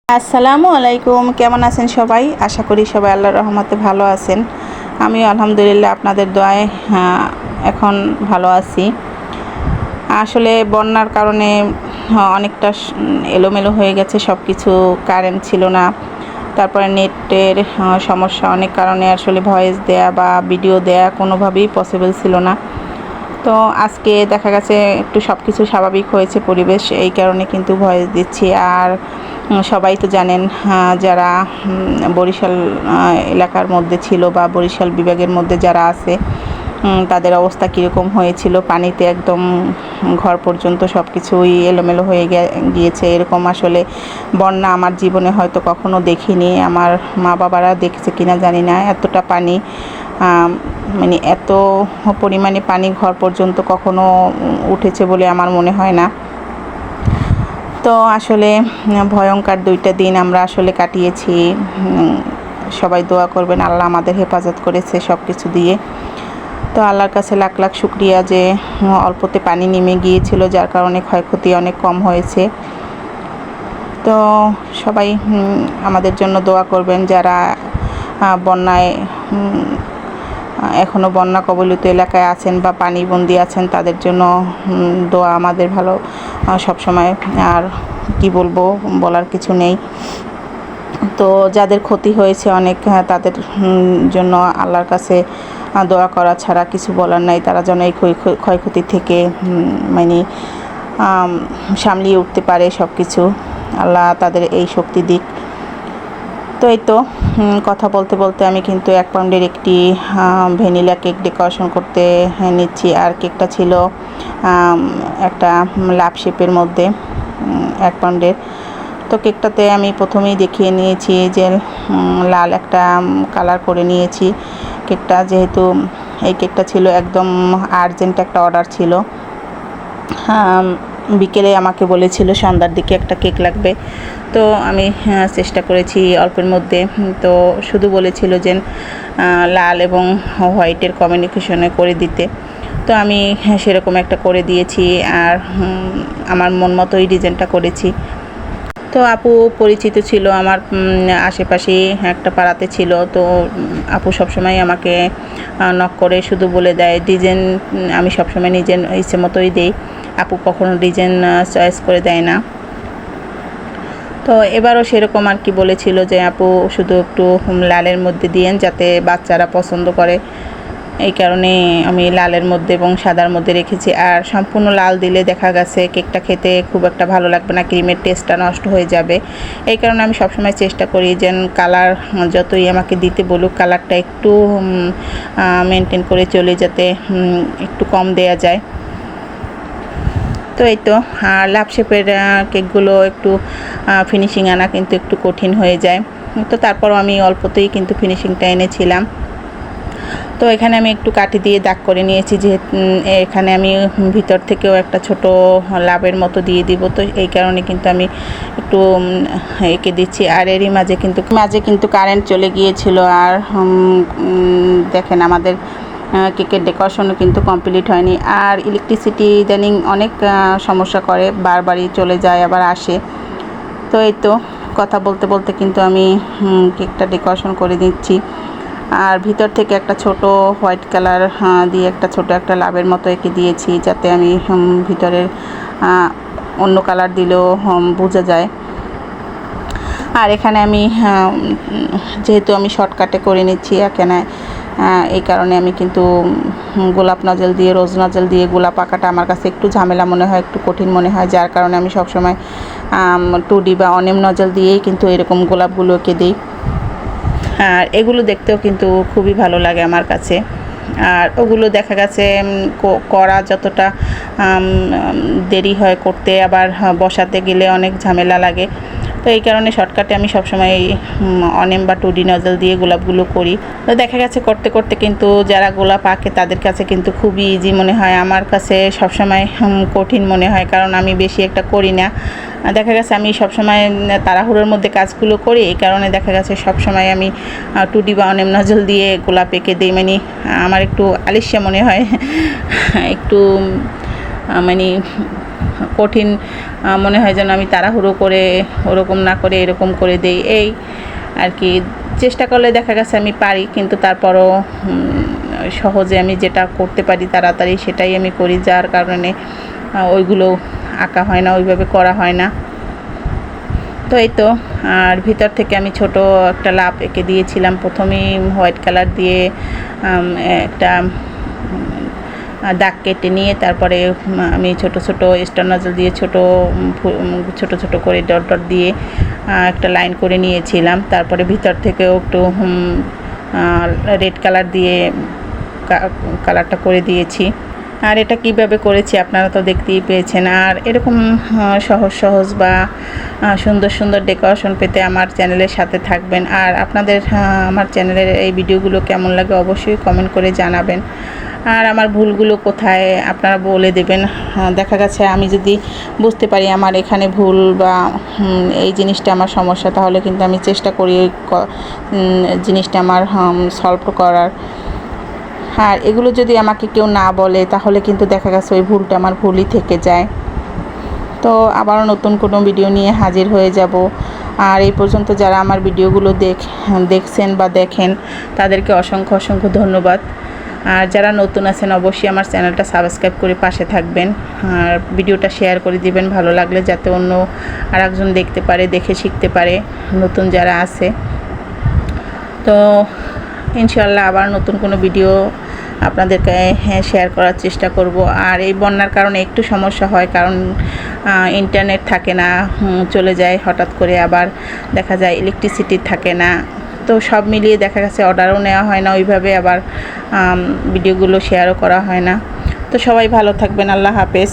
আসসালামু আলাইকুম, কেমন আছেন সবাই? আশা করি সবাই আল্লাহর রহমতে ভালো আছেন। আমিও আলহামদুলিল্লাহ আপনাদের দোয়ায় এখন ভালো আছি। আসলে বন্যার কারণে অনেকটা এলোমেলো হয়ে গেছে সব কিছু। কারেন্ট ছিল না, তারপরে নেটের সমস্যা, অনেক কারণে আসলে ভয়েস দেয়া বা ভিডিও দেয়া কোনোভাবেই পসিবল ছিল না। তো আজকে দেখা গেছে একটু সব কিছু স্বাভাবিক হয়েছে পরিবেশ, এই কারণে কিন্তু ভয়েস দিচ্ছি। আর সবাই তো জানেন, যারা বরিশাল এলাকার মধ্যে ছিল বা বরিশাল বিভাগের মধ্যে যারা আছে তাদের অবস্থা কীরকম হয়েছিল। পানিতে একদম ঘর পর্যন্ত সব কিছুই এলোমেলো হয়ে গিয়েছে। এরকম আসলে বন্যা আমার জীবনে হয়তো কখনো দেখিনি। আমার মা বাবারা দেখেছে কিনা জানি না, এতটা পানি, মানে এত পরিমাণে পানি ঘর পর্যন্ত কখনো উঠেছে বলে আমার মনে হয় না। তো আসলে ভয়ঙ্কর 2টা দিন আমরা আসলে কাটিয়েছি। সবাই দোয়া করবেন, আল্লাহ আমাদের হেফাজত করেছে সব কিছু দিয়ে। তো আল্লাহর কাছে লাখ লাখ শুকরিয়া যে অল্পতে পানি নেমে গিয়েছিল, যার কারণে ক্ষয়ক্ষতি অনেক কম হয়েছে। তো সবাই আমাদের জন্য দোয়া করবেন, যারা বন্যায় এখনও বন্যা কবলিত এলাকায় আছেন বা পানিবন্দী আছেন, তাদের জন্য দোয়া আমাদের ভালো সবসময়। আর কি বলবো, বলার কিছু নেই। তো যাদের ক্ষতি হয়েছে অনেক, তাদের জন্য আল্লাহর কাছে দোয়া করা ছাড়া কিছু বলার নাই। তারা যেন এই ক্ষয়ক্ষতি থেকে মানে সামলিয়ে উঠতে পারে সব কিছু। আল্লাহ তাদের এই শক্তি দিক। তো এই তো কথা বলতে বলতে আমি কিন্তু 1 পাউন্ডের একটি ভ্যানিলা কেক ডেকোরেশন করতে নিচ্ছি। আর কেকটা ছিল একটা লাভ শেপের মধ্যে 1 পাউন্ডের। তো কেকটাতে আমি প্রথমেই দেখিয়ে নিয়েছি যে লাল একটা কালার করে নিয়েছি কেকটা, যেহেতু এই কেকটা ছিল একদম আর্জেন্ট একটা অর্ডার ছিল। বিকেলে আমাকে বলেছিল সন্ধ্যার দিকে একটা কেক লাগবে। তো আমি চেষ্টা করেছি অল্পের মধ্যে। তো শুধু বলেছিল যে লাল এবং হোয়াইটের কমিউনিকেশনে করে দিতে। তো আমি সেরকম একটা করে দিয়েছি, আর আমার মন মতোই ডিজাইনটা করেছি। তো আপু পরিচিত ছিল আমার, আশেপাশেই একটা পাড়াতে ছিল। তো আপু সবসময় আমাকে নক করে শুধু বলে দেয় ডিজাইন। আমি সবসময় নিজের ইচ্ছে মতোই দিই, আপু কখনো ডিজাইন চয়েস করে দেয় না। তো এবারও সেরকম আর কি বলেছিল যে আপু শুধু একটু লালের মধ্যে দিয়েন, যাতে বাচ্চারা পছন্দ করে। এই কারণে আমি লালের মধ্যে এবং সাদার মধ্যে রেখেছি। আর সম্পূর্ণ লাল দিলে দেখা গেছে কেকটা খেতে খুব একটা ভালো লাগবে না, ক্রিমের টেস্টটা নষ্ট হয়ে যাবে। এই কারণে আমি সবসময় চেষ্টা করি যে কালার যতই আমাকে দিতে বলুক, কালারটা একটু মেনটেন করে চলে, যাতে একটু কম দেয়া যায়। তো এই তো, আর লাভ শেপের কেকগুলো একটু ফিনিশিং আনা কিন্তু একটু কঠিন হয়ে যায়। তো তারপরও আমি অল্পতেই কিন্তু ফিনিশিংটা এনেছিলাম। তো এখানে আমি একটু কাঠি দিয়ে দাগ করে নিয়েছি, যে এখানে আমি ভিতর থেকেও একটা ছোট লাভের মতো দিয়ে দিব। তো এই কারণে কিন্তু আমি একটু এঁকে দিচ্ছি। আর এরই মাঝে কিন্তু কারেন্ট চলে গিয়েছিল। আর দেখেন আমাদের কেকের ডেকোরেশনও কিন্তু কমপ্লিট হয়নি। আর ইলেকট্রিসিটি ইদানিং অনেক সমস্যা করে, বারবারই চলে যায় আবার আসে। তো এই তো কথা বলতে বলতে কিন্তু আমি কেকটা ডেকোরেশন করে দিচ্ছি। আর ভিতর থেকে একটা ছোট হোয়াইট কালার দিয়ে একটা ছোট একটা লাভের মতো এঁকে দিয়েছি, যাতে আমি ভিতরের অন্য কালার দিলেও বোঝা যায়। আর এখানে আমি যেহেতু আমি শর্টকাটে করে নিচ্ছি এখানে, এই কারণে আমি কিন্তু গোলাপ নজল দিয়ে, রোজ নজল দিয়ে গোলাপ আঁকাটা আমার কাছে একটু ঝামেলা মনে হয়, একটু কঠিন মনে হয়। যার কারণে আমি সবসময় 2D বা অনিম নজল দিয়েই কিন্তু এরকম গোলাপগুলো এঁকে দিই। আর এগুলো দেখতেও কিন্তু খুবই ভালো লাগে আমার কাছে। আর ওগুলো দেখা গেছে করা যতটা দেরি হয় করতে, আবার বসাতে গেলে অনেক ঝামেলা লাগে। তো এই কারণে শর্টকাটে আমি সবসময় অনিম বা 2D নজল দিয়ে গোলাপগুলো করি। তো দেখা গেছে করতে করতে কিন্তু যারা গোলাপ আঁকে তাদের কাছে কিন্তু খুবই ইজি মনে হয়, আমার কাছে সবসময় কঠিন মনে হয়, কারণ আমি বেশি একটা করি না। দেখা গেছে আমি সবসময় তাড়াহুড়োর মধ্যে কাজগুলো করি, এই কারণে দেখা গেছে সবসময় আমি 2D বা অনিম নজল দিয়ে গোলাপ এঁকে দিই। মানে আমার একটু আলিস্যা মনে হয়, একটু মানে কঠিন মনে হয় যেন আমি তাড়াহুড়ো করে ওরকম না করে এরকম করে দেই, এই আর কি। চেষ্টা করলে দেখা গেছে আমি পারি, কিন্তু তারপরও সহজে আমি যেটা করতে পারি তাড়াতাড়ি সেটাই আমি করি, যার কারণে ওইগুলো আঁকা হয় না, ওইভাবে করা হয় না। তো এই তো, আর ভিতর থেকে আমি ছোট একটা লাভ এঁকে দিয়েছিলাম। প্রথমেই হোয়াইট কালার দিয়ে একটা দাগ কেটে নিয়ে তারপরে আমি ছোট ছোট স্টার নজল দিয়ে ছোট ছোট করে ডট ডট দিয়ে একটা লাইন করে নিয়েছিলাম। তারপরে ভিতর থেকেও একটু রেড কালার দিয়ে কালারটা করে দিয়েছি। আর এটা কিভাবে করেছি আপনারা তো দেখতেই পেয়েছেন। আর এরকম সহজ সহজ বা সুন্দর সুন্দর ডেকোরেশন পেতে আমার চ্যানেলের সাথে থাকবেন। আর আপনাদের আমার চ্যানেলের এই ভিডিওগুলো কেমন লাগে অবশ্যই কমেন্ট করে জানাবেন। আর আমার ভুলগুলো কোথায় আপনারা বলে দেবেন। দেখা গেছে আমি যদি বুঝতে পারি আমার এখানে ভুল বা এই জিনিসটা আমার সমস্যা, তাহলে কিন্তু আমি চেষ্টা করি জিনিসটা আমার সলভ করার। আর এগুলো যদি আমাকে কেউ না বলে তাহলে কিন্তু দেখা গেছে ওই ভুলটা আমার ভুলই থেকে যায়। তো আবারও নতুন কোনো ভিডিও নিয়ে হাজির হয়ে যাব। আর এই পর্যন্ত যারা আমার ভিডিওগুলো দেখছেন বা দেখেন তাদেরকে অসংখ্য অসংখ্য ধন্যবাদ। আর যারা নতুন আছেন অবশ্যই আমার চ্যানেলটা সাবস্ক্রাইব করে পাশে থাকবেন। আর ভিডিওটা শেয়ার করে দিবেন ভালো লাগলে, যাতে অন্য আরেকজন দেখতে পারে, দেখে শিখতে পারে নতুন যারা আছে। তো ইনশাআল্লাহ আবার নতুন কোনো ভিডিও আপনাদেরকে শেয়ার করার চেষ্টা করব। আর এই বন্যার কারণে একটু সমস্যা হয়, কারণ ইন্টারনেট থাকে না, চলে যায় হঠাৎ করে, আবার দেখা যায় ইলেকট্রিসিটি থাকে না। তো সব মিলিয়ে দেখা গেছে অর্ডারও নেওয়া হয় না ওইভাবে, আবার ভিডিওগুলো শেয়ারও করা হয় না। তো সবাই ভালো থাকবেন, আল্লাহ হাফেজ।